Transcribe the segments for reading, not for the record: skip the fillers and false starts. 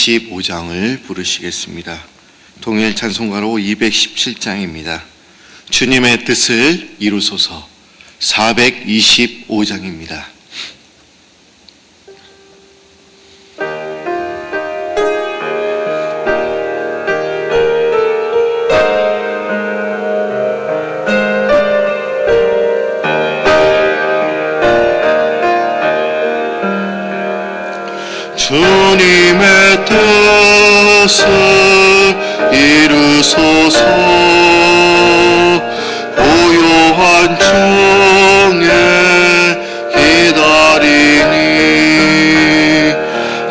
225장을 부르시겠습니다. 동일 찬송가로 217장입니다. 주님의 뜻을 이루소서 425장입니다. 주님의 뜻을 이루소서 고요한 중에 기다리니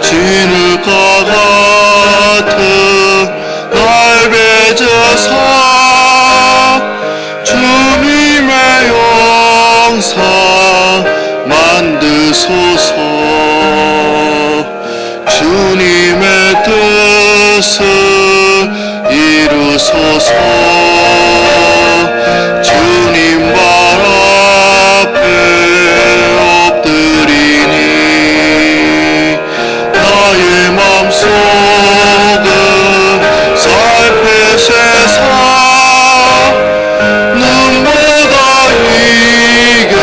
진흙과 같은 날 빚으사 주님의 영상 만드소서. 주님의 뜻을 이루소서. 주님 발 앞에 엎드리니 나의 맘속을 살피시사 눈보다 이게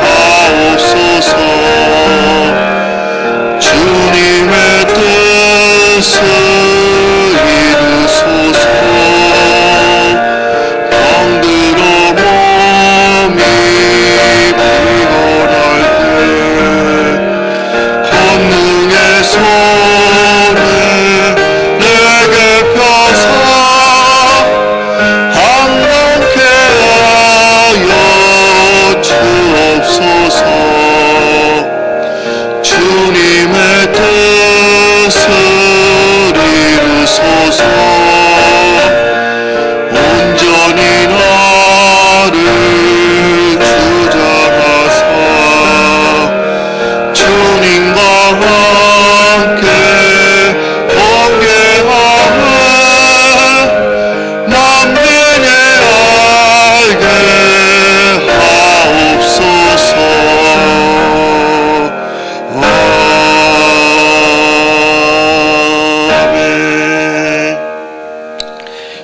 하옵소서. 주님의 뜻을 이루소서. 병들어 몸이 피곤할 때 권능의 손을 내게 펴사 항복케 하여 주옵소서. 주님의 뜻을 이루소서. 온전히 나를 주장하사 주님과 함께 번개하며 만민이 알게 하옵소서.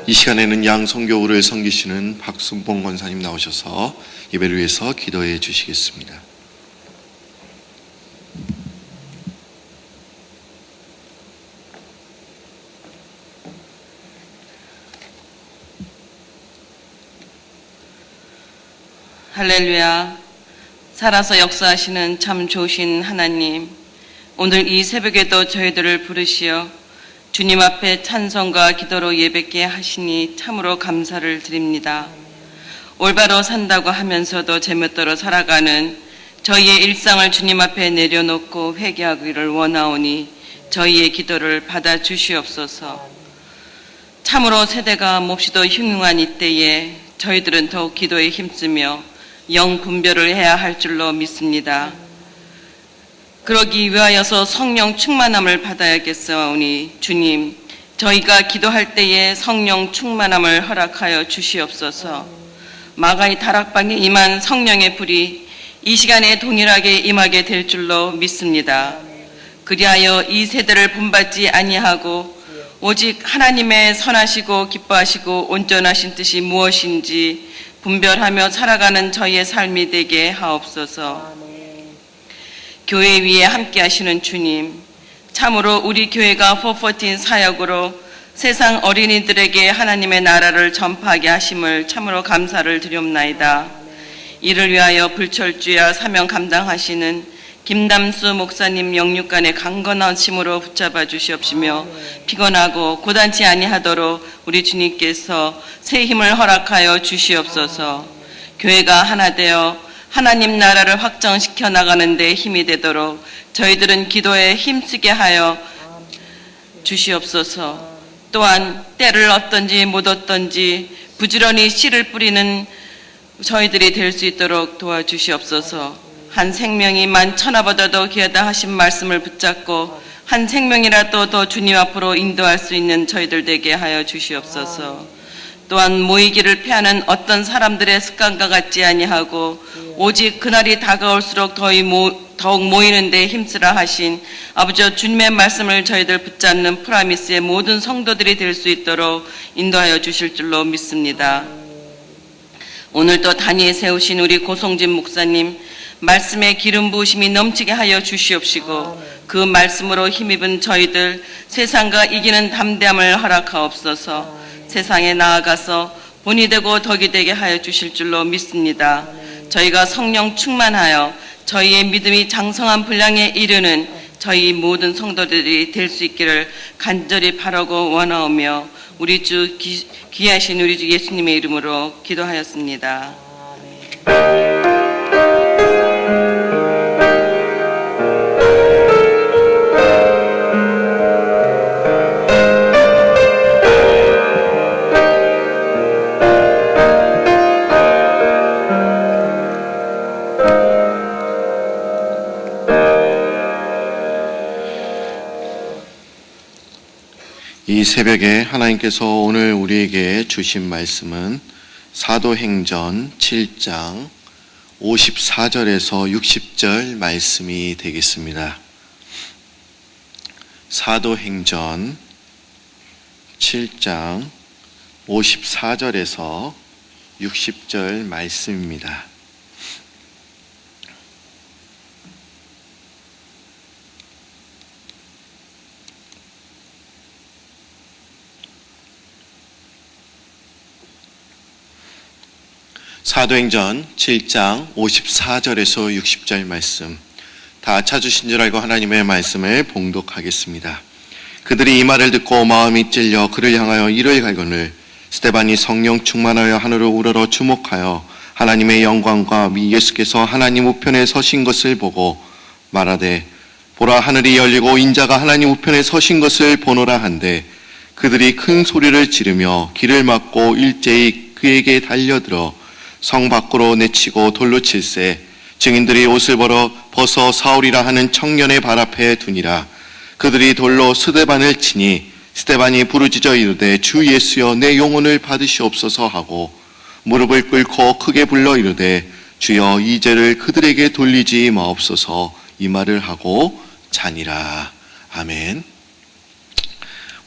이 시간에는 양성교우를 섬기시는 박순봉 권사님 나오셔서 예배를 위해서 기도해 주시겠습니다. 할렐루야. 살아서 역사하시는 참 좋으신 하나님, 오늘 이 새벽에도 저희들을 부르시어 주님 앞에 찬송과 기도로 예배케 하시니 참으로 감사를 드립니다. 올바로 산다고 하면서도 제멋대로 살아가는 저희의 일상을 주님 앞에 내려놓고 회개하기를 원하오니 저희의 기도를 받아주시옵소서. 참으로 세대가 몹시도 흉흉한 이때에 저희들은 더욱 기도에 힘쓰며 영 분별을 해야 할 줄로 믿습니다. 그러기 위하여서 성령 충만함을 받아야겠사오니 주님, 저희가 기도할 때에 성령 충만함을 허락하여 주시옵소서. 마가의 다락방에 임한 성령의 불이 이 시간에 동일하게 임하게 될 줄로 믿습니다. 그리하여 이 세대를 본받지 아니하고 오직 하나님의 선하시고 기뻐하시고 온전하신 뜻이 무엇인지 분별하며 살아가는 저희의 삶이 되게 하옵소서. 교회 위에 함께 하시는 주님, 참으로 우리 교회가 414 사역으로 세상 어린이들에게 하나님의 나라를 전파하게 하심을 참으로 감사를 드리옵나이다. 이를 위하여 불철주야 사명 감당하시는 김담수 목사님 영육간의 강건하심으로 붙잡아 주시옵시며 피곤하고 고단치 아니하도록 우리 주님께서 새 힘을 허락하여 주시옵소서. 교회가 하나 되어 하나님 나라를 확정시켜 나가는 데 힘이 되도록 저희들은 기도에 힘쓰게 하여 주시옵소서. 또한 때를 얻든지 못 얻든지 부지런히 씨를 뿌리는 저희들이 될 수 있도록 도와주시옵소서. 한 생명이 만천하보다도 귀하다 하신 말씀을 붙잡고 한 생명이라도 더 주님 앞으로 인도할 수 있는 저희들 되게 하여 주시옵소서. 또한 모이기를 피하는 어떤 사람들의 습관과 같지 아니하고 오직 그날이 다가올수록 더욱 모이는 데 힘쓰라 하신 아버지 주님의 말씀을 저희들 붙잡는 프라미스의 모든 성도들이 될 수 있도록 인도하여 주실 줄로 믿습니다. 오늘도 단위에 세우신 우리 고성진 목사님 말씀의 기름 부으심이 넘치게 하여 주시옵시고 그 말씀으로 힘입은 저희들 세상과 이기는 담대함을 허락하옵소서. 세상에 나아가서 본이 되고 덕이 되게 하여 주실 줄로 믿습니다. 저희가 성령 충만하여 저희의 믿음이 장성한 분량에 이르는 저희 모든 성도들이 될 수 있기를 간절히 바라고 원하오며 우리 주 귀하신 우리 주 예수님의 이름으로 기도하였습니다. 이 새벽에 하나님께서 오늘 우리에게 주신 말씀은 사도행전 7장 54절에서 60절 말씀이 되겠습니다. 사도행전 7장 54절에서 60절 말씀입니다. 사도행전 7장 54절에서 60절 말씀 다 찾으신 줄 알고 하나님의 말씀을 봉독하겠습니다. 그들이 이 말을 듣고 마음이 찔려 그를 향하여 이를 갈거늘 스데반이 성령 충만하여 하늘을 우러러 주목하여 하나님의 영광과 예수께서 하나님 우편에 서신 것을 보고 말하되 보라 하늘이 열리고 인자가 하나님 우편에 서신 것을 보노라 한데 그들이 큰 소리를 지르며 길을 막고 일제히 그에게 달려들어 성 밖으로 내치고 돌로 칠세 증인들이 옷을 벗어 사울이라 하는 청년의 발 앞에 두니라. 그들이 돌로 스데반을 치니 스데반이 부르짖어 이르되 주 예수여 내 영혼을 받으시옵소서 하고 무릎을 꿇고 크게 불러 이르되 주여 이 죄를 그들에게 돌리지 마옵소서 이 말을 하고 자니라. 아멘.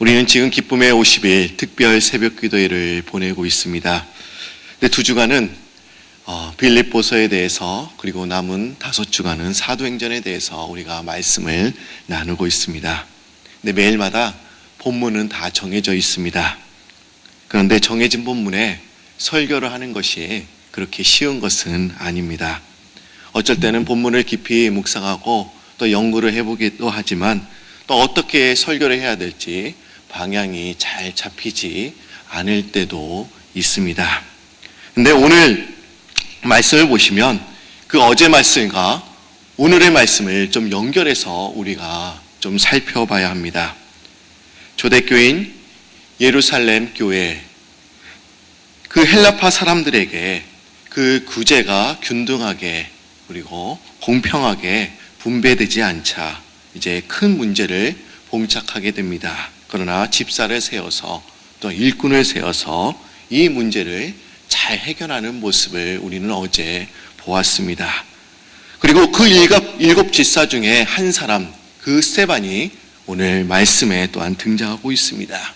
우리는 지금 기쁨의 50일 특별 새벽기도회를 보내고 있습니다. 근데 2주간은 빌립보서에 대해서 그리고 남은 5주간은 사도행전에 대해서 우리가 말씀을 나누고 있습니다. 근데 매일마다 본문은 다 정해져 있습니다. 그런데 정해진 본문에 설교를 하는 것이 그렇게 쉬운 것은 아닙니다. 어쩔 때는 본문을 깊이 묵상하고 또 연구를 해보기도 하지만 또 어떻게 설교를 해야 될지 방향이 잘 잡히지 않을 때도 있습니다. 근데 오늘 말씀을 보시면 그 어제 말씀과 오늘의 말씀을 좀 연결해서 우리가 좀 살펴봐야 합니다. 초대교인 예루살렘 교회, 그 헬라파 사람들에게 그 구제가 균등하게 그리고 공평하게 분배되지 않자 이제 큰 문제를 봉착하게 됩니다. 그러나 집사를 세워서 또 일꾼을 세워서 이 문제를 잘 해결하는 모습을 우리는 어제 보았습니다. 그리고 그 일곱 집사 중에 한 사람, 그 스데반이 오늘 말씀에 또한 등장하고 있습니다.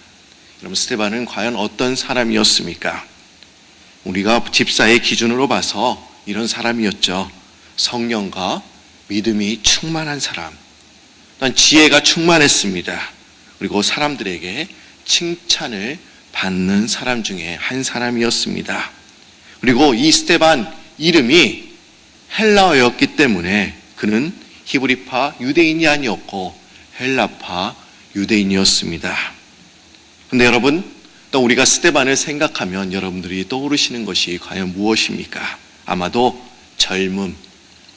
그럼 스데반은 과연 어떤 사람이었습니까? 우리가 집사의 기준으로 봐서 이런 사람이었죠. 성령과 믿음이 충만한 사람, 또한 지혜가 충만했습니다. 그리고 사람들에게 칭찬을 받는 사람 중에 한 사람이었습니다. 그리고 이 스데반 이름이 헬라어였기 때문에 그는 히브리파 유대인이 아니었고 헬라파 유대인이었습니다. 그런데 여러분, 또 우리가 스데반을 생각하면 여러분들이 떠오르시는 것이 과연 무엇입니까? 아마도 젊음,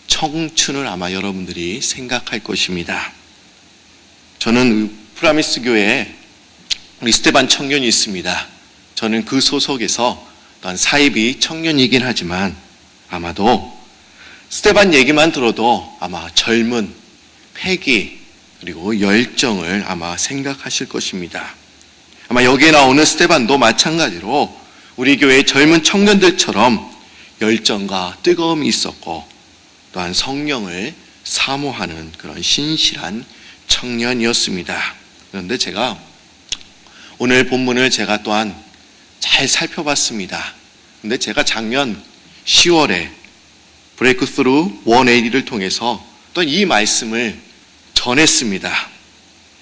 청춘을 아마 여러분들이 생각할 것입니다. 저는 프라미스 교회에 우리 스데반 청년이 있습니다. 저는 그 소속에서 또한 사이비 청년이긴 하지만 아마도 스데반 얘기만 들어도 아마 젊은 패기 그리고 열정을 아마 생각하실 것입니다. 아마 여기에 나오는 스데반도 마찬가지로 우리 교회의 젊은 청년들처럼 열정과 뜨거움이 있었고 또한 성령을 사모하는 그런 신실한 청년이었습니다. 그런데 제가 오늘 본문을 제가 또한 잘 살펴봤습니다. 근데 제가 작년 10월에 브레이크스루 180를 통해서 또 이 말씀을 전했습니다.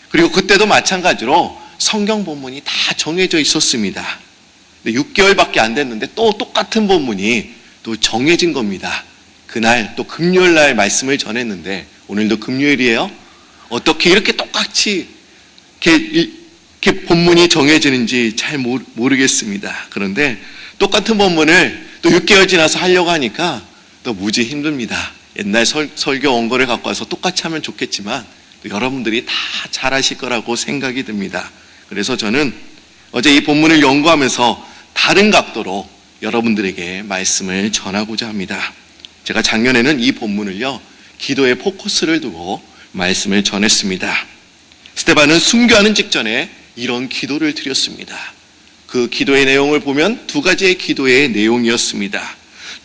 그리고 그때도 마찬가지로 성경 본문이 다 정해져 있었습니다. 근데 6개월밖에 안 됐는데 또 똑같은 본문이 또 정해진 겁니다. 그날 또 금요일 날 말씀을 전했는데 오늘도 금요일이에요. 어떻게 이렇게 똑같이 이렇게 본문이 정해지는지 잘 모르겠습니다. 그런데 똑같은 본문을 또 6개월 지나서 하려고 하니까 또 무지 힘듭니다. 옛날 설교 원고를 갖고 와서 똑같이 하면 좋겠지만 또 여러분들이 다 잘하실 거라고 생각이 듭니다. 그래서 저는 어제 이 본문을 연구하면서 다른 각도로 여러분들에게 말씀을 전하고자 합니다. 제가 작년에는 이 본문을요, 기도의 포커스를 두고 말씀을 전했습니다. 스데반은 순교하는 직전에 이런 기도를 드렸습니다. 그 기도의 내용을 보면 두 가지의 기도의 내용이었습니다.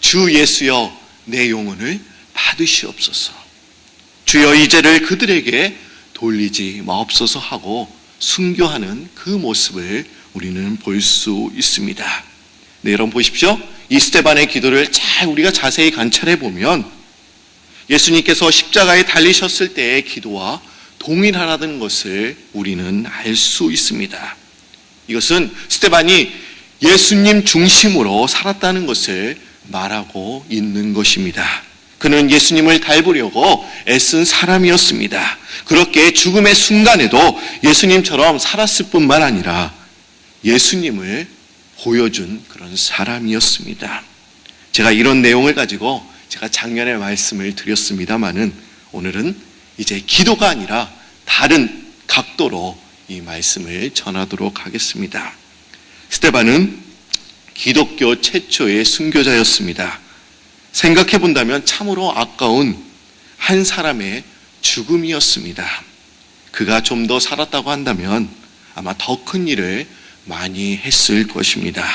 주 예수여, 내 영혼을 받으시옵소서. 주여, 이 죄를 그들에게 돌리지 마옵소서 하고 순교하는 그 모습을 우리는 볼 수 있습니다. 네, 여러분 보십시오. 이 스데반의 기도를 잘 우리가 자세히 관찰해 보면 예수님께서 십자가에 달리셨을 때의 기도와 동일하다는 것을 우리는 알 수 있습니다. 이것은 스데반이 예수님 중심으로 살았다는 것을 말하고 있는 것입니다. 그는 예수님을 닮으려고 애쓴 사람이었습니다. 그렇게 죽음의 순간에도 예수님처럼 살았을 뿐만 아니라 예수님을 보여준 그런 사람이었습니다. 제가 이런 내용을 가지고 제가 작년에 말씀을 드렸습니다마는 오늘은 이제 기도가 아니라 다른 각도로 이 말씀을 전하도록 하겠습니다. 스데반은 기독교 최초의 순교자였습니다. 생각해 본다면 참으로 아까운 한 사람의 죽음이었습니다. 그가 좀 더 살았다고 한다면 아마 더 큰 일을 많이 했을 것입니다.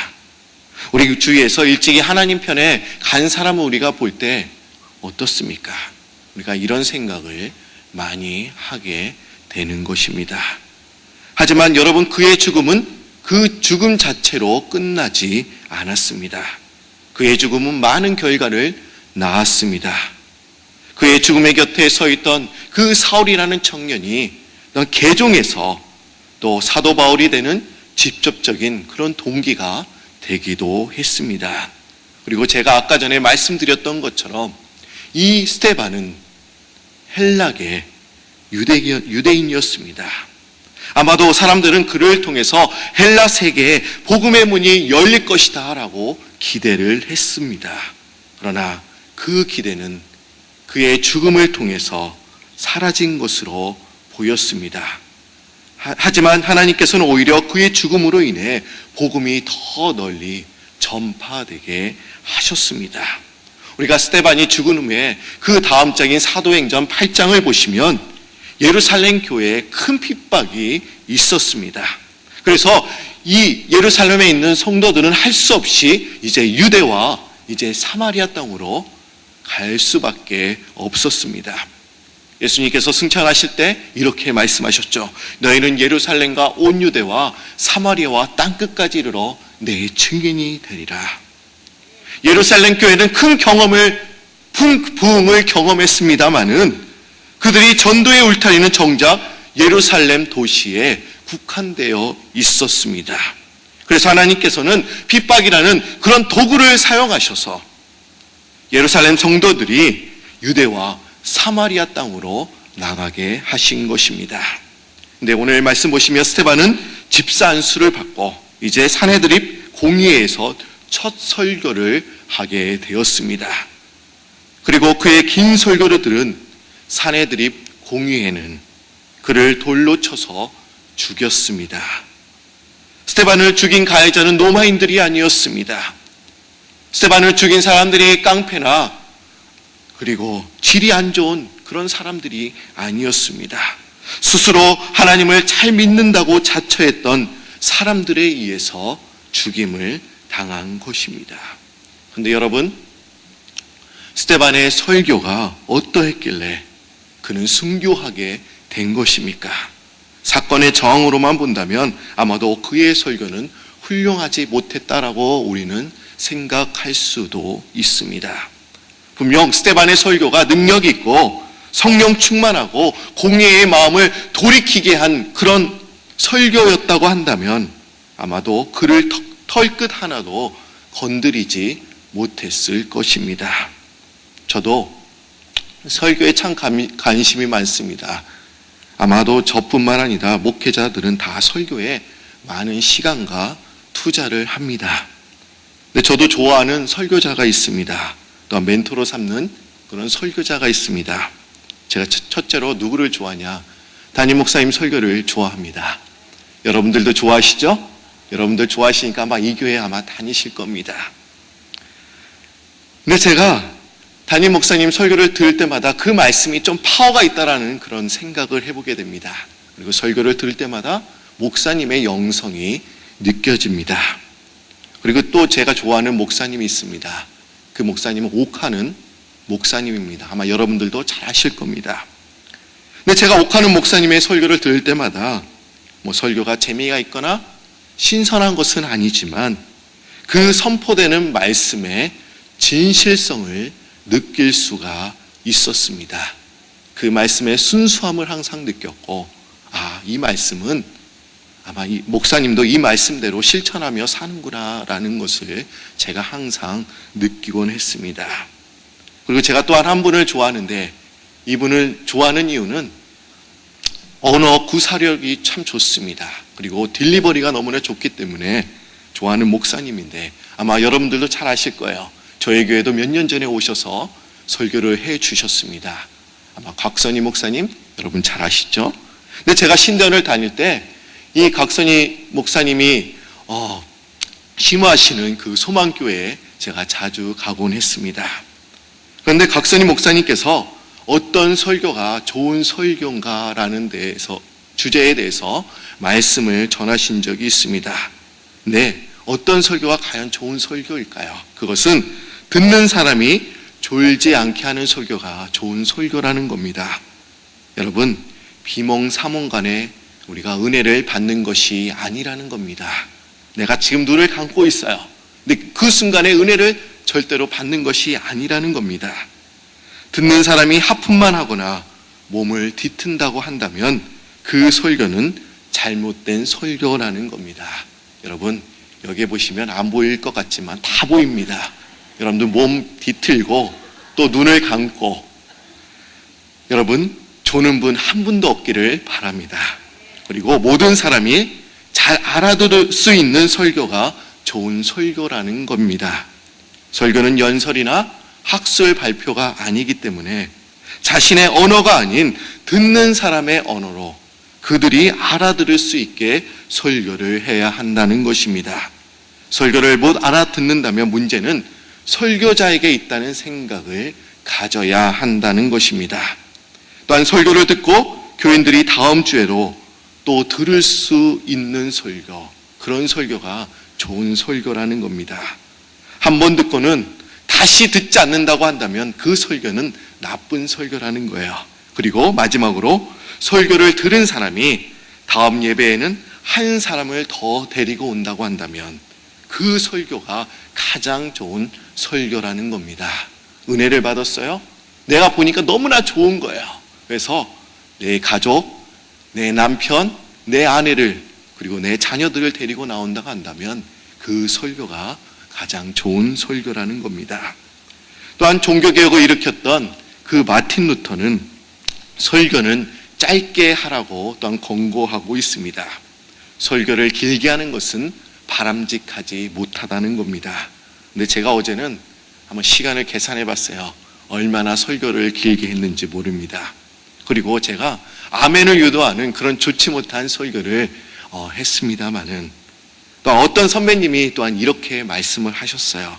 우리 주위에서 일찍이 하나님 편에 간 사람을 우리가 볼 때 어떻습니까? 우리가 이런 생각을 많이 하게 되는 것입니다. 하지만 여러분, 그의 죽음은 그 죽음 자체로 끝나지 않았습니다. 그의 죽음은 많은 결과를 낳았습니다. 그의 죽음의 곁에 서 있던 그 사울이라는 청년이 개종에서 또 사도 바울이 되는 직접적인 그런 동기가 되기도 했습니다. 그리고 제가 아까 전에 말씀드렸던 것처럼 이 스데반은 헬락의 유대인이었습니다. 아마도 사람들은 그를 통해서 헬라 세계에 복음의 문이 열릴 것이다 라고 기대를 했습니다. 그러나 그 기대는 그의 죽음을 통해서 사라진 것으로 보였습니다. 하지만 하나님께서는 오히려 그의 죽음으로 인해 복음이 더 널리 전파되게 하셨습니다. 우리가 스데반이 죽은 후에 그 다음 장인 사도행전 8장을 보시면 예루살렘 교회에 큰 핍박이 있었습니다. 그래서 이 예루살렘에 있는 성도들은 할 수 없이 이제 유대와 이제 사마리아 땅으로 갈 수밖에 없었습니다. 예수님께서 승천하실 때 이렇게 말씀하셨죠. 너희는 예루살렘과 온 유대와 사마리아와 땅끝까지 이르러 내 증인이 되리라. 예루살렘 교회는 큰 부흥을 경험했습니다마는 그들이 전도의 울타리는 정작 예루살렘 도시에 국한되어 있었습니다. 그래서 하나님께서는 핍박이라는 그런 도구를 사용하셔서 예루살렘 성도들이 유대와 사마리아 땅으로 나가게 하신 것입니다. 근데 오늘 말씀 보시면 스데반은 집사 안수를 받고 이제 산헤드립 공의회에서 첫 설교를 하게 되었습니다. 그리고 그의 긴 설교를 들은 산헤드립 공의회는 그를 돌로 쳐서 죽였습니다. 스데반을 죽인 가해자는 로마인들이 아니었습니다. 스데반을 죽인 사람들이 깡패나 그리고 질이 안 좋은 그런 사람들이 아니었습니다. 스스로 하나님을 잘 믿는다고 자처했던 사람들에 의해서 죽임을 당한 것입니다. 그런데 여러분, 스데반의 설교가 어떠했길래 그는 순교하게 된 것입니까? 사건의 정황으로만 본다면 아마도 그의 설교는 훌륭하지 못했다라고 우리는 생각할 수도 있습니다. 분명 스데반의 설교가 능력 있고 성령 충만하고 공의의 마음을 돌이키게 한 그런 설교였다고 한다면 아마도 그를 털끝 하나도 건드리지 못했을 것입니다. 저도 설교에 참 관심이 많습니다. 아마도 저뿐만 아니라 목회자들은 다 설교에 많은 시간과 투자를 합니다. 근데 저도 좋아하는 설교자가 있습니다. 또한 멘토로 삼는 그런 설교자가 있습니다. 제가 첫째로 누구를 좋아하냐? 담임 목사님 설교를 좋아합니다. 여러분들도 좋아하시죠? 여러분들 좋아하시니까 아마 이 교회 아마 다니실 겁니다. 근데 제가 담임 목사님 설교를 들을 때마다 그 말씀이 좀 파워가 있다라는 그런 생각을 해보게 됩니다. 그리고 설교를 들을 때마다 목사님의 영성이 느껴집니다. 그리고 또 제가 좋아하는 목사님이 있습니다. 그 목사님은 옥하는 목사님입니다. 아마 여러분들도 잘 아실 겁니다. 근데 제가 옥하는 목사님의 설교를 들을 때마다 설교가 재미가 있거나 신선한 것은 아니지만 그 선포되는 말씀의 진실성을 느낄 수가 있었습니다. 그 말씀의 순수함을 항상 느꼈고, 이 말씀은 아마 이 목사님도 이 말씀대로 실천하며 사는구나라는 것을 제가 항상 느끼곤 했습니다. 그리고 제가 또한 한 분을 좋아하는데, 이분을 좋아하는 이유는 언어 구사력이 참 좋습니다. 그리고 딜리버리가 너무나 좋기 때문에 좋아하는 목사님인데, 아마 여러분들도 잘 아실 거예요. 저희 교회도 몇 년 전에 오셔서 설교를 해 주셨습니다. 아마 곽선희 목사님, 여러분 잘 아시죠? 근데 제가 신대원을 다닐 때 이 곽선희 목사님이 심화하시는 그 소망교회에 제가 자주 가곤 했습니다. 그런데 곽선희 목사님께서 어떤 설교가 좋은 설교인가라는 주제에 대해서 말씀을 전하신 적이 있습니다. 네, 어떤 설교가 과연 좋은 설교일까요? 그것은 듣는 사람이 졸지 않게 하는 설교가 좋은 설교라는 겁니다. 여러분, 비몽사몽간에 우리가 은혜를 받는 것이 아니라는 겁니다. 내가 지금 눈을 감고 있어요. 근데 그 순간에 은혜를 절대로 받는 것이 아니라는 겁니다. 듣는 사람이 하품만 하거나 몸을 뒤튼다고 한다면 그 설교는 잘못된 설교라는 겁니다. 여러분, 여기 보시면 안 보일 것 같지만 다 보입니다. 여러분들 몸 뒤틀고 또 눈을 감고, 여러분 조는 분 한 분도 없기를 바랍니다. 그리고 모든 사람이 잘 알아들을 수 있는 설교가 좋은 설교라는 겁니다. 설교는 연설이나 학술 발표가 아니기 때문에 자신의 언어가 아닌 듣는 사람의 언어로 그들이 알아들을 수 있게 설교를 해야 한다는 것입니다. 설교를 못 알아듣는다면 문제는 설교자에게 있다는 생각을 가져야 한다는 것입니다. 또한 설교를 듣고 교인들이 다음 주에도 또 들을 수 있는 설교, 그런 설교가 좋은 설교라는 겁니다. 한 번 듣고는 다시 듣지 않는다고 한다면 그 설교는 나쁜 설교라는 거예요. 그리고 마지막으로 설교를 들은 사람이 다음 예배에는 한 사람을 더 데리고 온다고 한다면 그 설교가 가장 좋은 설교라는 겁니다. 은혜를 받았어요? 내가 보니까 너무나 좋은 거예요. 그래서 내 가족, 내 남편, 내 아내를 그리고 내 자녀들을 데리고 나온다고 한다면 그 설교가 가장 좋은 설교라는 겁니다. 또한 종교개혁을 일으켰던 그 마틴 루터는 설교는 짧게 하라고 또한 권고하고 있습니다. 설교를 길게 하는 것은 바람직하지 못하다는 겁니다. 근데 제가 어제는 한번 시간을 계산해 봤어요. 얼마나 설교를 길게 했는지 모릅니다. 그리고 제가 아멘을 유도하는 그런 좋지 못한 설교를 했습니다마는, 또 어떤 선배님이 또한 이렇게 말씀을 하셨어요.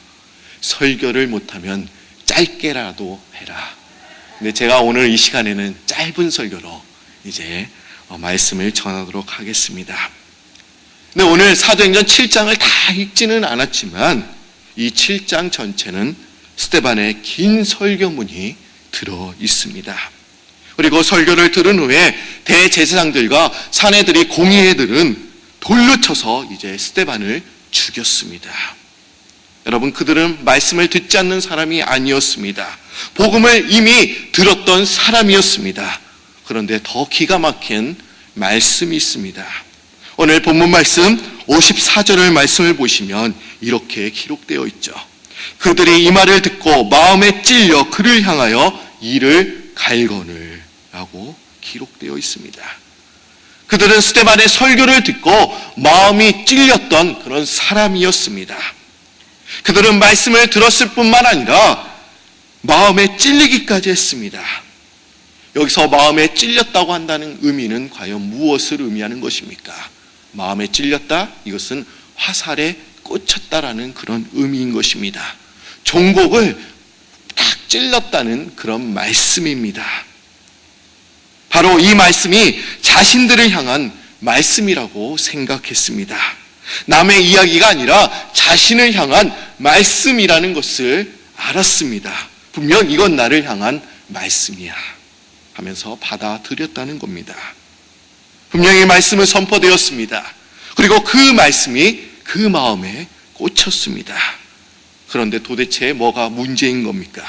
설교를 못하면 짧게라도 해라. 근데 제가 오늘 이 시간에는 짧은 설교로 이제 말씀을 전하도록 하겠습니다. 근데 오늘 사도행전 7장을 다 읽지는 않았지만 이 7장 전체는 스데반의 긴 설교문이 들어 있습니다. 그리고 설교를 들은 후에 대제사장들과 사내들이 공의회들은 돌로 쳐서 이제 스데반을 죽였습니다. 여러분, 그들은 말씀을 듣지 않는 사람이 아니었습니다. 복음을 이미 들었던 사람이었습니다. 그런데 더 기가 막힌 말씀이 있습니다. 오늘 본문 말씀 54절의 말씀을 보시면 이렇게 기록되어 있죠. 그들이 이 말을 듣고 마음에 찔려 그를 향하여 이를 갈거늘 라고 기록되어 있습니다. 그들은 스데반의 설교를 듣고 마음이 찔렸던 그런 사람이었습니다. 그들은 말씀을 들었을 뿐만 아니라 마음에 찔리기까지 했습니다. 여기서 마음에 찔렸다고 한다는 의미는 과연 무엇을 의미하는 것입니까? 마음에 찔렸다? 이것은 화살에 꽂혔다라는 그런 의미인 것입니다. 종곡을 딱 찔렀다는 그런 말씀입니다. 바로 이 말씀이 자신들을 향한 말씀이라고 생각했습니다. 남의 이야기가 아니라 자신을 향한 말씀이라는 것을 알았습니다. 분명 이건 나를 향한 말씀이야 하면서 받아들였다는 겁니다. 분명히 말씀은 선포되었습니다. 그리고 그 말씀이 그 마음에 꽂혔습니다. 그런데 도대체 뭐가 문제인 겁니까?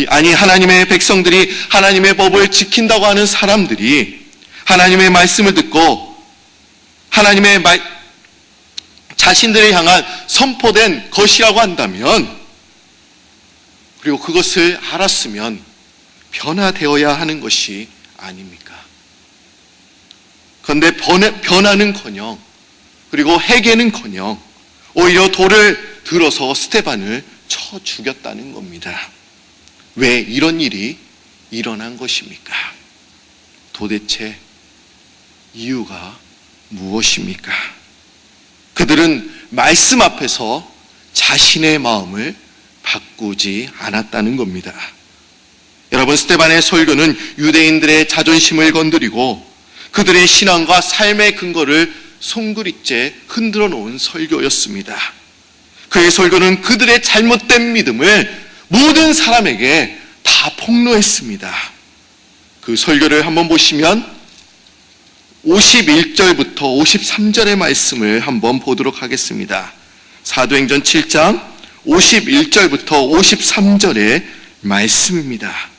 아니, 하나님의 백성들이 하나님의 법을 지킨다고 하는 사람들이 하나님의 말씀을 듣고 하나님의 자신들을 향한 선포된 것이라고 한다면, 그리고 그것을 알았으면 변화되어야 하는 것이 아닙니까? 그런데 변화는커녕, 그리고 회개는커녕 오히려 돌을 들어서 스데반을 쳐 죽였다는 겁니다. 왜 이런 일이 일어난 것입니까? 도대체 이유가 무엇입니까? 그들은 말씀 앞에서 자신의 마음을 바꾸지 않았다는 겁니다. 여러분, 스데반의 설교는 유대인들의 자존심을 건드리고 그들의 신앙과 삶의 근거를 송두리째 흔들어 놓은 설교였습니다. 그의 설교는 그들의 잘못된 믿음을 모든 사람에게 다 폭로했습니다. 그 설교를 한번 보시면 51절부터 53절의 말씀을 한번 보도록 하겠습니다. 사도행전 7장 51절부터 53절의 말씀입니다.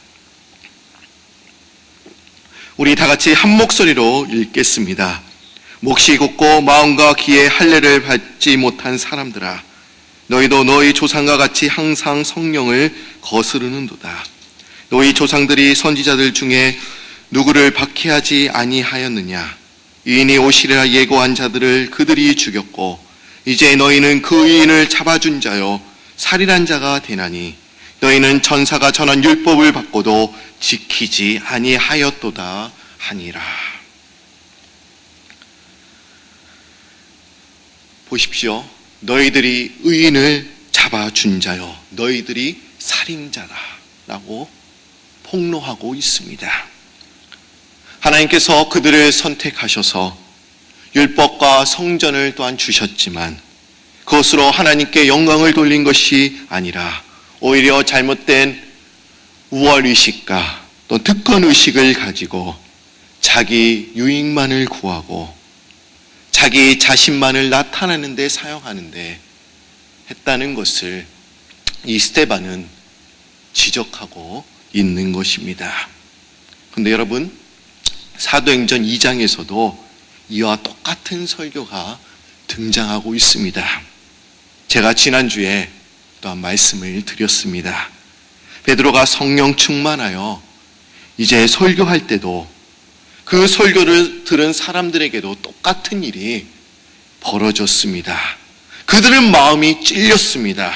우리 다 같이 한 목소리로 읽겠습니다. 몫이 곱고 마음과 귀에 할례를 받지 못한 사람들아, 너희도 너희 조상과 같이 항상 성령을 거스르는도다. 너희 조상들이 선지자들 중에 누구를 박해하지 아니하였느냐? 의인이 오시리라 예고한 자들을 그들이 죽였고 이제 너희는 그 의인을 잡아준 자요 살인한 자가 되나니 너희는 천사가 전한 율법을 받고도 지키지 아니하였도다 하니라. 보십시오. 너희들이 의인을 잡아준 자요 너희들이 살인자다 라고 폭로하고 있습니다. 하나님께서 그들을 선택하셔서 율법과 성전을 또한 주셨지만 그것으로 하나님께 영광을 돌린 것이 아니라 오히려 잘못된 우월의식과 또 득권의식을 가지고 자기 유익만을 구하고 자기 자신만을 나타내는 데 사용하는데 했다는 것을 이 스데반은 지적하고 있는 것입니다. 그런데 여러분, 사도행전 2장에서도 이와 똑같은 설교가 등장하고 있습니다. 제가 지난주에 또한 말씀을 드렸습니다. 베드로가 성령 충만하여 이제 설교할 때도 그 설교를 들은 사람들에게도 똑같은 일이 벌어졌습니다. 그들은 마음이 찔렸습니다.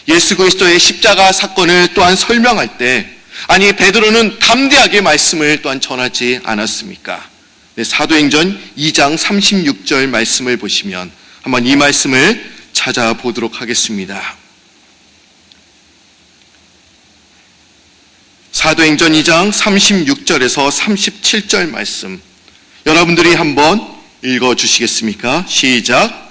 예수 그리스도의 십자가 사건을 또한 설명할 때, 아니 베드로는 담대하게 말씀을 또한 전하지 않았습니까? 네, 사도행전 2장 36절 말씀을 보시면 한번 이 말씀을 찾아보도록 하겠습니다. 사도행전 2장 36절에서 37절 말씀, 여러분들이 한번 읽어주시겠습니까? 시작.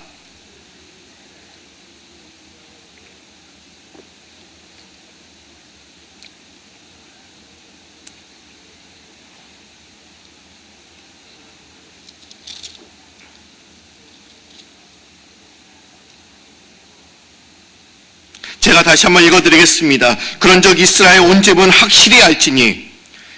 제가 다시 한번 읽어드리겠습니다. 그런즉 이스라엘 온 집은 확실히 알지니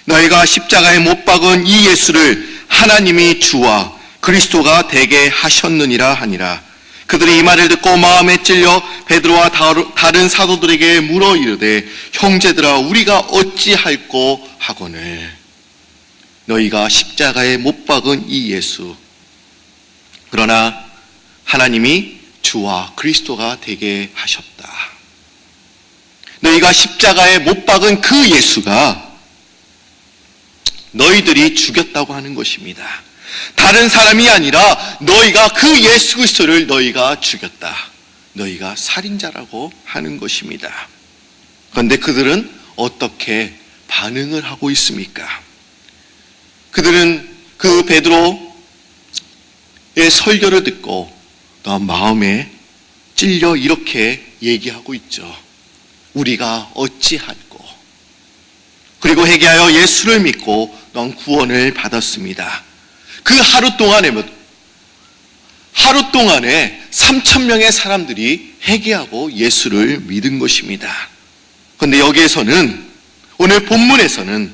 너희가 십자가에 못 박은 이 예수를 하나님이 주와 그리스도가 되게 하셨느니라 하니라. 그들이 이 말을 듣고 마음에 찔려 베드로와 다른 사도들에게 물어 이르되 형제들아 우리가 어찌할꼬 하거늘. 너희가 십자가에 못 박은 이 예수, 그러나 하나님이 주와 그리스도가 되게 하셨다. 너희가 십자가에 못 박은 그 예수가 너희들이 죽였다고 하는 것입니다. 다른 사람이 아니라 너희가 그 예수 그리스도를 너희가 죽였다. 너희가 살인자라고 하는 것입니다. 그런데 그들은 어떻게 반응을 하고 있습니까? 그들은 그 베드로의 설교를 듣고 마음에 찔려 이렇게 얘기하고 있죠. 우리가 어찌할꼬. 그리고 회개하여 예수를 믿고 넌 구원을 받았습니다. 그 하루 동안에 3,000명의 사람들이 회개하고 예수를 믿은 것입니다. 그런데 여기에서는, 오늘 본문에서는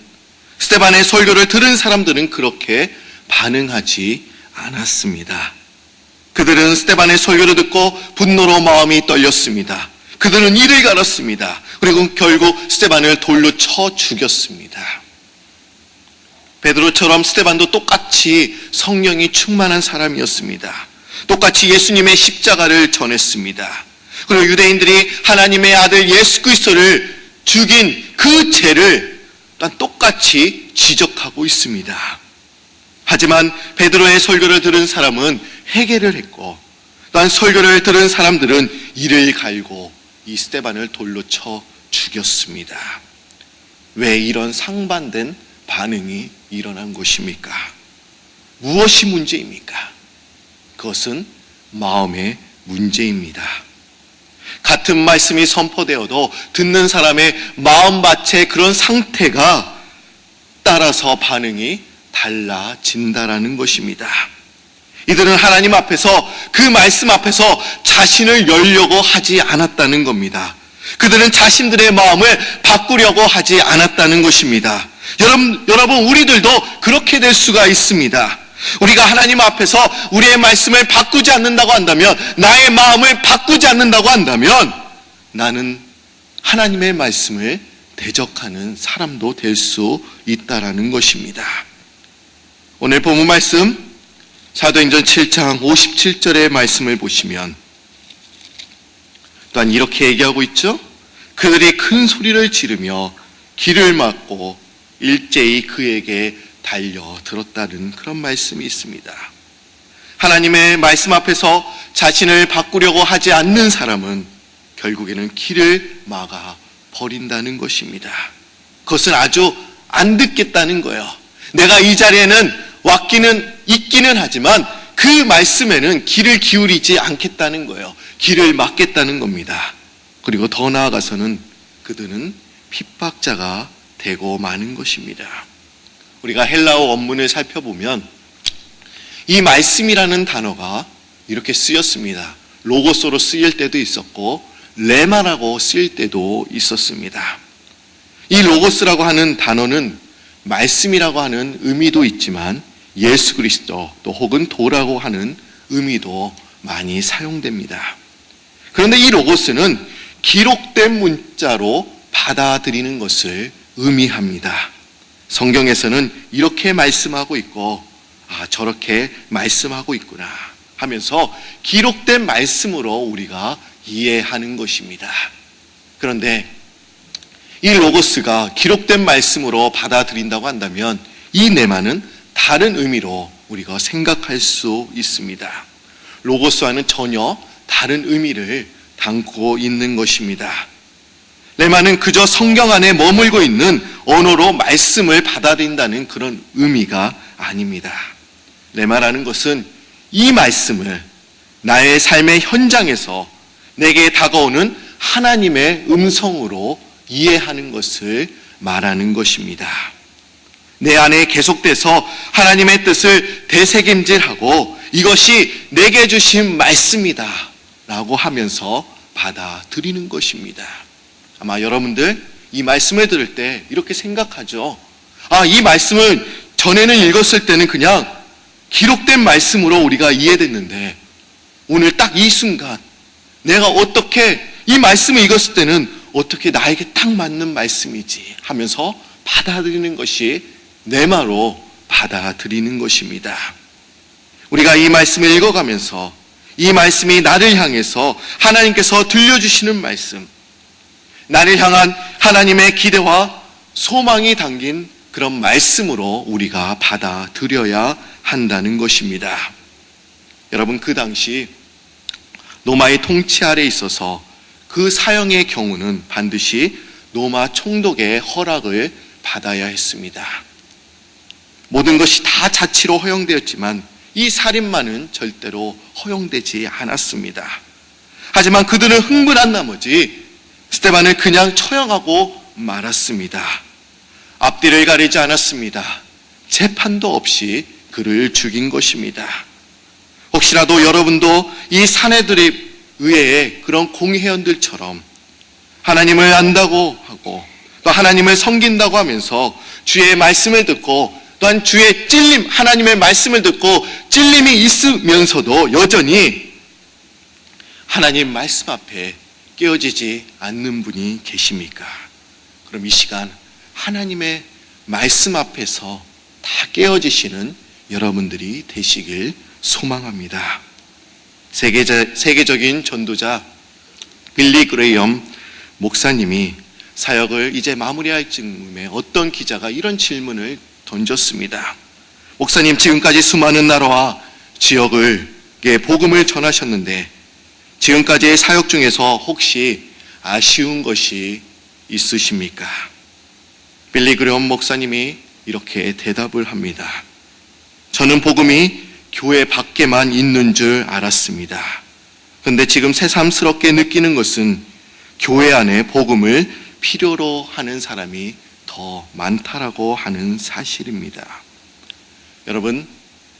스데반의 설교를 들은 사람들은 그렇게 반응하지 않았습니다. 그들은 스데반의 설교를 듣고 분노로 마음이 떨렸습니다. 그들은 이를 갈았습니다. 그리고 결국 스데반을 돌로 쳐 죽였습니다. 베드로처럼 스데반도 똑같이 성령이 충만한 사람이었습니다. 똑같이 예수님의 십자가를 전했습니다. 그리고 유대인들이 하나님의 아들 예수 그리스도를 죽인 그 죄를 또한 똑같이 지적하고 있습니다. 하지만 베드로의 설교를 들은 사람은 회개를 했고, 또한 설교를 들은 사람들은 이를 갈고 이 스데반을 돌로 쳐 죽였습니다. 왜 이런 상반된 반응이 일어난 것입니까? 무엇이 문제입니까? 그것은 마음의 문제입니다. 같은 말씀이 선포되어도 듣는 사람의 마음밭의 그런 상태가 따라서 반응이 달라진다라는 것입니다. 이들은 하나님 앞에서, 그 말씀 앞에서 자신을 열려고 하지 않았다는 겁니다. 그들은 자신들의 마음을 바꾸려고 하지 않았다는 것입니다. 여러분, 우리들도 그렇게 될 수가 있습니다. 우리가 하나님 앞에서 우리의 말씀을 바꾸지 않는다고 한다면, 나의 마음을 바꾸지 않는다고 한다면, 나는 하나님의 말씀을 대적하는 사람도 될 수 있다라는 것입니다. 오늘 본문 말씀 사도행전 7장 57절의 말씀을 보시면 또한 이렇게 얘기하고 있죠. 그들이 큰 소리를 지르며 길을 막고 일제히 그에게 달려들었다는 그런 말씀이 있습니다. 하나님의 말씀 앞에서 자신을 바꾸려고 하지 않는 사람은 결국에는 길을 막아 버린다는 것입니다. 그것은 아주 안 듣겠다는 거예요. 내가 이 자리에는 있기는 하지만 그 말씀에는 귀를 기울이지 않겠다는 거예요. 길을 막겠다는 겁니다. 그리고 더 나아가서는 그들은 핍박자가 되고 마는 것입니다. 우리가 헬라어 원문을 살펴보면 이 말씀이라는 단어가 이렇게 쓰였습니다. 로고스로 쓰일 때도 있었고 레마라고 쓰일 때도 있었습니다. 이 로고스라고 하는 단어는 말씀이라고 하는 의미도 있지만 예수 그리스도 또 혹은 도라고 하는 의미도 많이 사용됩니다. 그런데 이 로고스는 기록된 문자로 받아들이는 것을 의미합니다. 성경에서는 이렇게 말씀하고 있고 저렇게 말씀하고 있구나 하면서 기록된 말씀으로 우리가 이해하는 것입니다. 그런데 이 로고스가 기록된 말씀으로 받아들인다고 한다면 이 레마는 다른 의미로 우리가 생각할 수 있습니다. 로고스와는 전혀 다른 의미를 담고 있는 것입니다. 레마는 그저 성경 안에 머물고 있는 언어로 말씀을 받아들인다는 그런 의미가 아닙니다. 레마라는 것은 이 말씀을 나의 삶의 현장에서 내게 다가오는 하나님의 음성으로 이해하는 것을 말하는 것입니다. 내 안에 계속돼서 하나님의 뜻을 되새김질하고 이것이 내게 주신 말씀이다 라고 하면서 받아들이는 것입니다. 아마 여러분들 이 말씀을 들을 때 이렇게 생각하죠. 이 말씀은 전에는 읽었을 때는 그냥 기록된 말씀으로 우리가 이해됐는데 오늘 딱 이 순간 내가 어떻게 이 말씀을 읽었을 때는 어떻게 나에게 딱 맞는 말씀이지 하면서 받아들이는 것이 내마로 받아들이는 것입니다. 우리가 이 말씀을 읽어가면서 이 말씀이 나를 향해서 하나님께서 들려주시는 말씀, 나를 향한 하나님의 기대와 소망이 담긴 그런 말씀으로 우리가 받아들여야 한다는 것입니다. 여러분, 그 당시 로마의 통치 아래에 있어서 그 사형의 경우는 반드시 로마 총독의 허락을 받아야 했습니다. 모든 것이 다 자치로 허용되었지만 이 살인마는 절대로 허용되지 않았습니다. 하지만 그들은 흥분한 나머지 스데반을 그냥 처형하고 말았습니다. 앞뒤를 가리지 않았습니다. 재판도 없이 그를 죽인 것입니다. 혹시라도 여러분도 이 사내들의 의회의 그런 공회원들처럼 하나님을 안다고 하고 또 하나님을 섬긴다고 하면서 주의 말씀을 듣고 또한 주의 찔림, 하나님의 말씀을 듣고 찔림이 있으면서도 여전히 하나님 말씀 앞에 깨어지지 않는 분이 계십니까? 그럼 이 시간 하나님의 말씀 앞에서 다 깨어지시는 여러분들이 되시길 소망합니다. 세계적인 전도자 빌리 그레이엄 목사님이 사역을 이제 마무리할 즈음에 어떤 기자가 이런 질문을 던졌습니다. 목사님, 지금까지 수많은 나라와 지역에 복음을 전하셨는데 지금까지의 사역 중에서 혹시 아쉬운 것이 있으십니까? 빌리 그레이엄 목사님이 이렇게 대답을 합니다. 저는 복음이 교회 밖에만 있는 줄 알았습니다. 그런데 지금 새삼스럽게 느끼는 것은 교회 안에 복음을 필요로 하는 사람이 더 많다라고 하는 사실입니다. 여러분,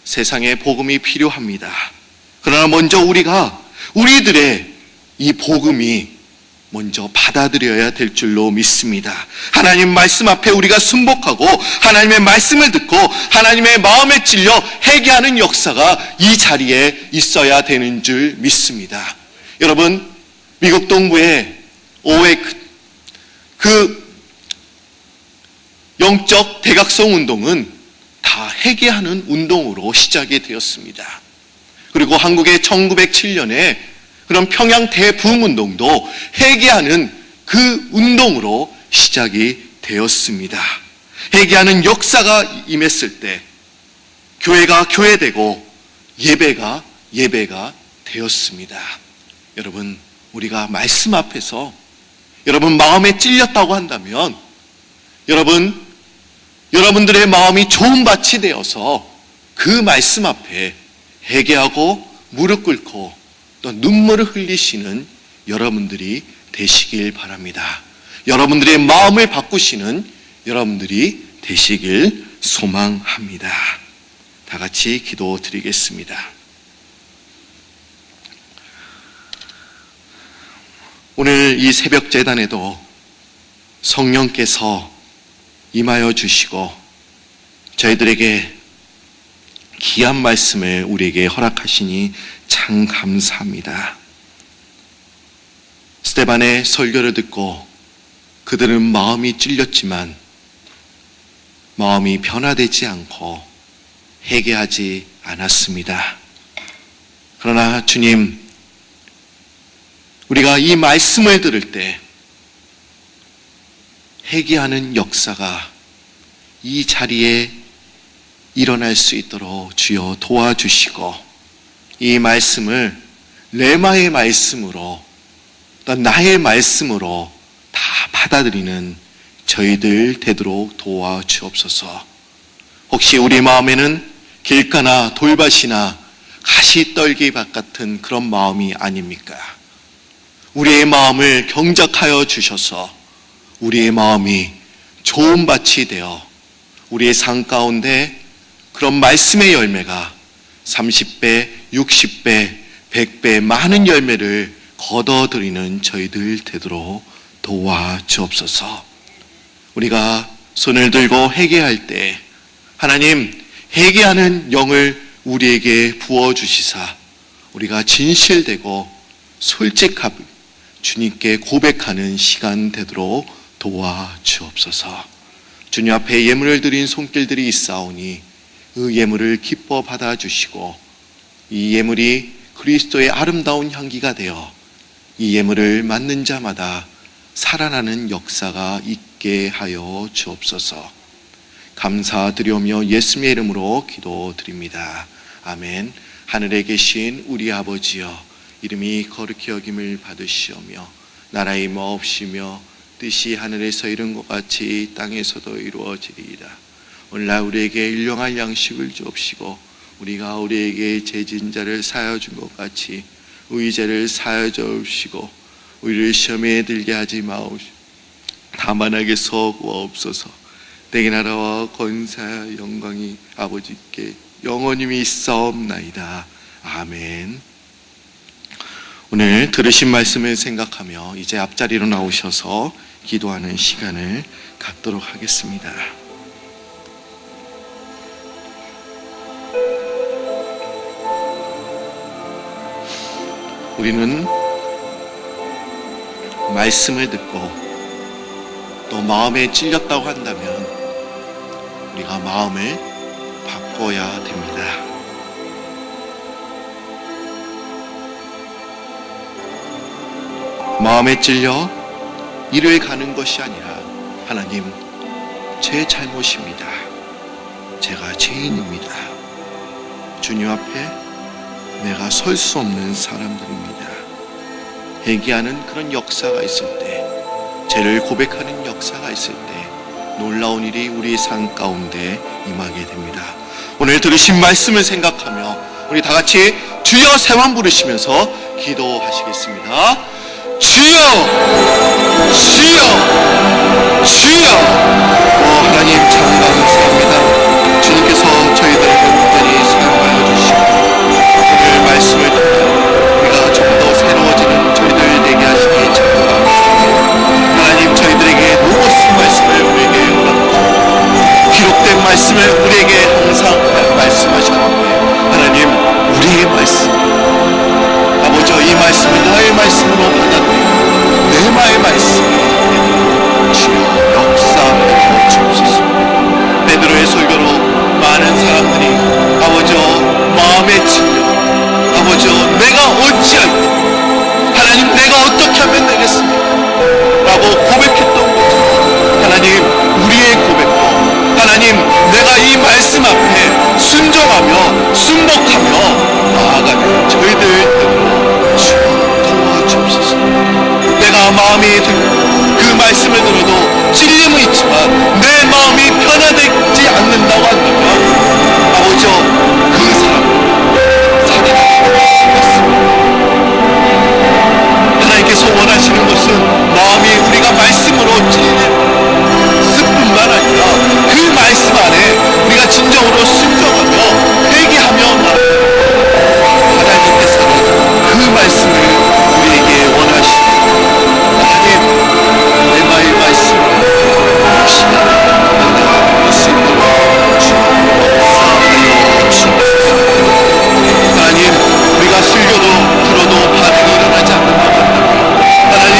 세상에 복음이 필요합니다. 그러나 먼저 우리들의 이 복음이 먼저 받아들여야 될 줄로 믿습니다. 하나님 말씀 앞에 우리가 순복하고 하나님의 말씀을 듣고 하나님의 마음에 찔려 회개하는 역사가 이 자리에 있어야 되는 줄 믿습니다. 여러분, 미국 동부의 오웨크 그 영적 대각성 운동은 다 회개하는 운동으로 시작이 되었습니다. 그리고 한국의 1907년에 그런 평양 대부흥 운동도 회개하는 그 운동으로 시작이 되었습니다. 회개하는 역사가 임했을 때 교회가 교회되고 예배가 되었습니다. 여러분, 우리가 말씀 앞에서 여러분 마음에 찔렸다고 한다면 여러분들의 마음이 좋은 밭이 되어서 그 말씀 앞에 회개하고 무릎 꿇고 또 눈물을 흘리시는 여러분들이 되시길 바랍니다. 여러분들의 마음을 바꾸시는 여러분들이 되시길 소망합니다. 다 같이 기도드리겠습니다. 오늘 이 새벽 제단에도 성령께서 임하여 주시고 저희들에게 귀한 말씀을 우리에게 허락하시니 참 감사합니다. 스데반의 설교를 듣고 그들은 마음이 찔렸지만 마음이 변화되지 않고 회개하지 않았습니다. 그러나 주님, 우리가 이 말씀을 들을 때 회개하는 역사가 이 자리에 일어날 수 있도록 주여 도와주시고 이 말씀을 레마의 말씀으로 또 나의 말씀으로 다 받아들이는 저희들 되도록 도와주옵소서. 혹시 우리 마음에는 길가나 돌밭이나 가시떨기밭 같은 그런 마음이 아닙니까? 우리의 마음을 경작하여 주셔서 우리의 마음이 좋은 밭이 되어 우리의 삶 가운데 그런 말씀의 열매가 30배, 60배, 100배 많은 열매를 거둬들이는 저희들 되도록 도와주옵소서. 우리가 손을 들고 회개할 때 하나님 회개하는 영을 우리에게 부어주시사 우리가 진실되고 솔직하게 주님께 고백하는 시간 되도록 도와주옵소서. 주님 앞에 예물을 드린 손길들이 있사오니 그 예물을 기뻐 받아주시고 이 예물이 그리스도의 아름다운 향기가 되어 이 예물을 맞는 자마다 살아나는 역사가 있게 하여 주옵소서. 감사드리오며 예수님의 이름으로 기도드립니다. 아멘. 하늘에 계신 우리 아버지여, 이름이 거룩히 여김을 받으시오며 나라의 임하옵시며 뜻이 하늘에서 이룬 것 같이 땅에서도 이루어지리이다. 오늘날 우리에게 일용할 양식을 주옵시고 우리가 우리에게 죄진 자를 사하여 준 것 같이 우리 죄를 사하여 주옵시고 우리를 시험에 들게 하지 마옵시고 다만 악에서 구하옵소서. 내게 나라와 권세와 영광이 아버지께 영원히 있사옵나이다. 아멘. 오늘 들으신 말씀을 생각하며 이제 앞자리로 나오셔서 기도하는 시간을 갖도록 하겠습니다. 우리는 말씀을 듣고 또 마음에 찔렸다고 한다면 우리가 마음을 바꿔야 됩니다. 마음에 찔려 이를 가는 것이 아니라 하나님, 제 잘못입니다. 제가 죄인입니다. 주님 앞에 내가 설 수 없는 사람들입니다. 회개하는 그런 역사가 있을 때, 죄를 고백하는 역사가 있을 때 놀라운 일이 우리 삶 가운데 임하게 됩니다. 오늘 들으신 말씀을 생각하며 우리 다 같이 주여 세만 부르시면서 기도하시겠습니다. 주여, 주여, 주여. 하나님 참 감사합니다. 주님께서 저희들에게 온전히 사용하여 주시고 오늘 말씀을 듣고 우리가 좀 더 새로워지는 저희들 되게 하시니 참 감사합니다. 하나님 저희들에게 로고스 말씀을 우리에게 허락하시고 기록된 말씀을 우리에게 항상 말씀하셨는데 하나님 우리의 말씀 아버지 이 말씀을 너의 말씀으로 받아들이고 내 마의 말씀이 주여 역사하여 주옵소서. 베드로의 설교로 많은 사람들이 아버지 마음에 찔려 아버지 내가 어찌할까 하나님 내가 어떻게 하면 되겠습니까 라고 고백했던 거죠. 하나님 우리의 고백도 하나님 내가 이 말씀 앞에 순종하며 순복하며 나아가는 저희들 되도록 주여 도와주옵소서. 내가 마음이 들고 그 말씀을 들어도 찔림은 있지만 내 마음이 변화되지 않는다고 한다면 아버지 그 사람을 살인하고 싶습니다. 하나님께서 원하시는 것은 마음이 우리가 말씀으로 찔릴 뿐만 아니라 그 말씀 안에 우리가 진정으로 순종하며 회개하며 하나님께서는 그 말씀을 우리에게 원하시고 하나님 내 마의 말씀을 역시나 나아갈 수 있도록 주옵사하여 주옵소서. 하나님 우리가 설교도 들어도 반응이 일어나지 않는다고 한다면 하나님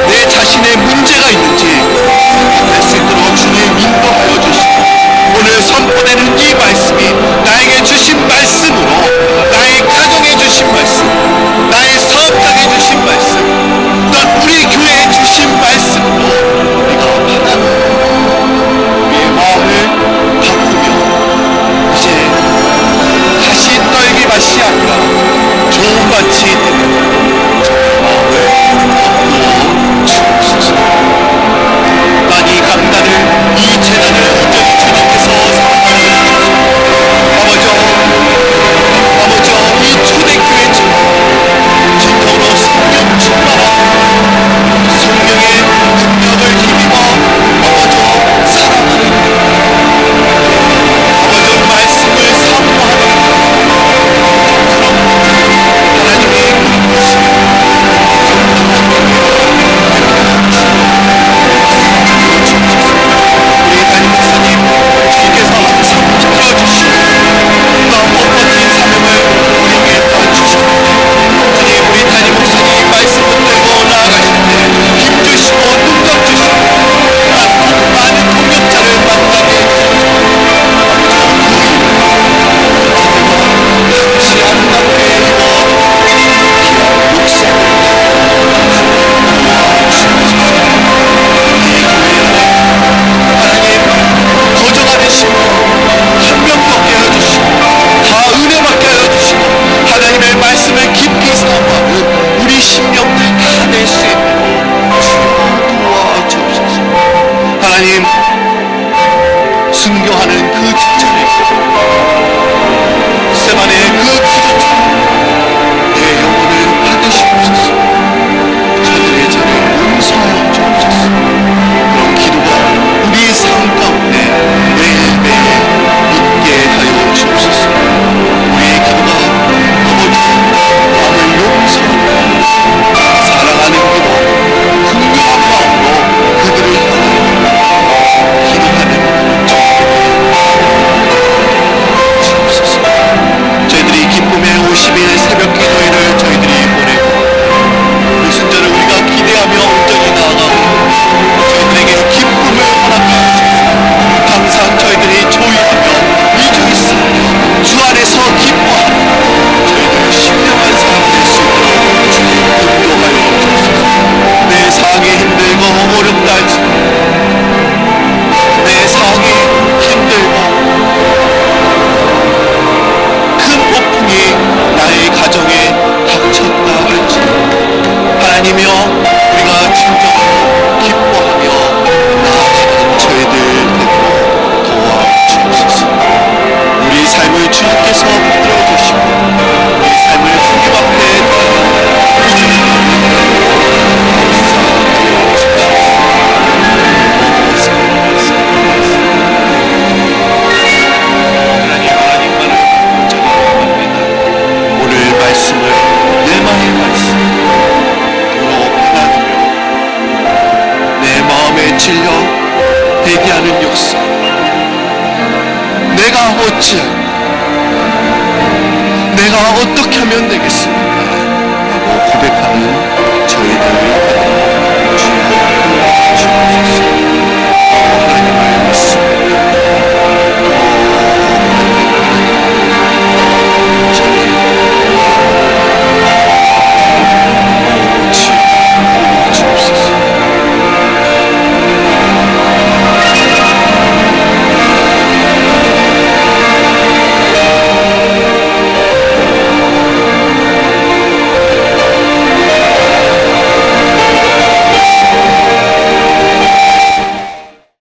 내 자신의 문제가 있는지 할 수 있도록 주님 인도하여 주시고 오늘 선포되는 이 말씀이 나에게 주신 말씀으로 나의 가정에 주신 말씀 나의 사업장에 주신 말씀 또한 우리 교회에 주신 말씀으로 우리가 받아들여 우리의 마음을 바꾸며 이제 다시 떨기밭이 아니라 좋은 밭이 되는 저의 마음을 바꾸어 주옵소서. 난 이 강단을 이 재단을 온전히 주님께서 사랑하여 주옵소서. 아버지 이 어찌하여 내가 어떻게 하면 되겠습니까? 라고 고백하는 저희들을